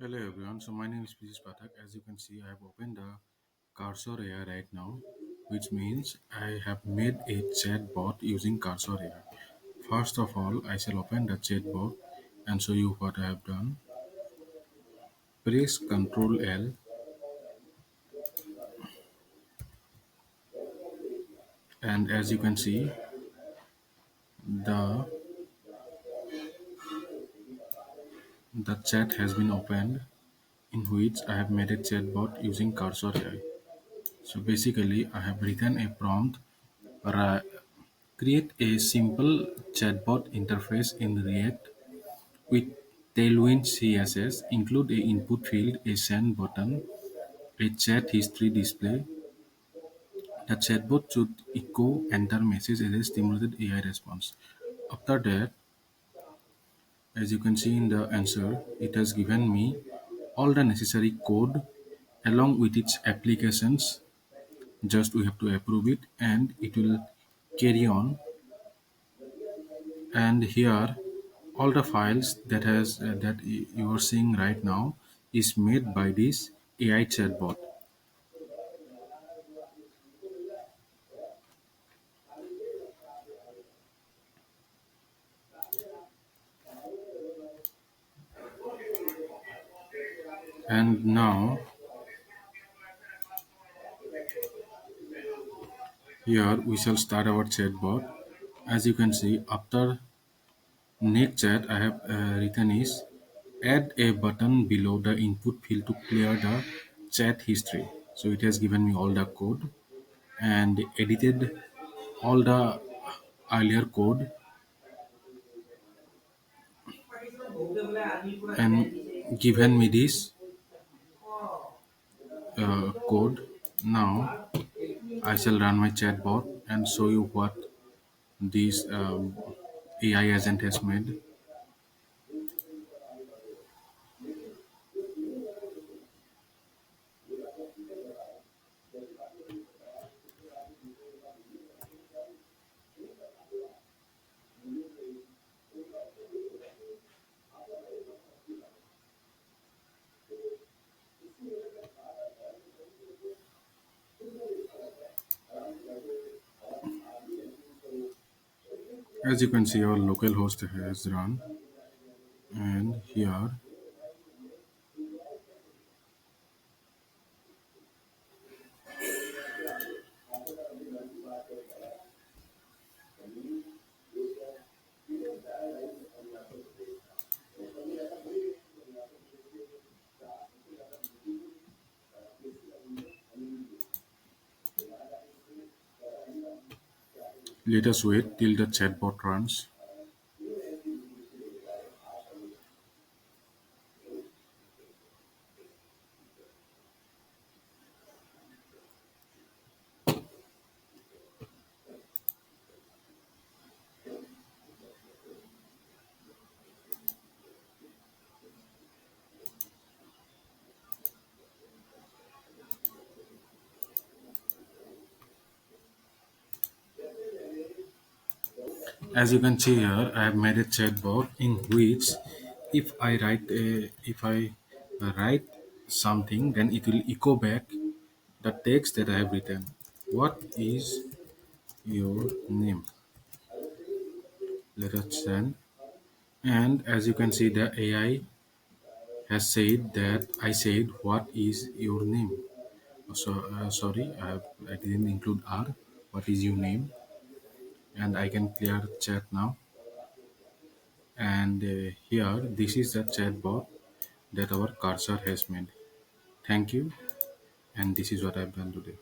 Hello everyone, so my name is Pijis Pathak. As you can see, I have opened the Cursor AI right now, which means I have made a chatbot using Cursor AI. First of all, I shall open the chatbot and show you what I have done. Press Ctrl L, and as you can see, the the chat has been opened, in which I have made a chatbot using Cursor AI. So basically, I have written a prompt. Create a simple chatbot interface in React with Tailwind CSS. Include a input field, a send button, a chat history display. The chatbot should echo enter message as a stimulated AI response. After that, as you can see in the answer, it has given me all the necessary code along with its applications. Just we have to approve it and it will carry on. And here all the files that you are seeing right now is made by this AI chatbot. And now here we shall start our chatbot. As you can see, after next chat I have written is add a button below the input field to clear the chat history. So it has given me all the code and edited all the earlier code and given me this code. Now I shall run my chatbot and show you what this AI agent has made. As you can see, our local host has run, and here let us wait till the chatbot runs. As you can see here, I have made a chatbot in which if I write something, then it will echo back the text that I have written. What is your name? Let us send. And as you can see, the AI has said that I said, "What is your name?" Sorry, I didn't include R. What is your name? And I can clear chat now. And here, this is the chatbot that our cursor has made. Thank you, and this is what I've done today.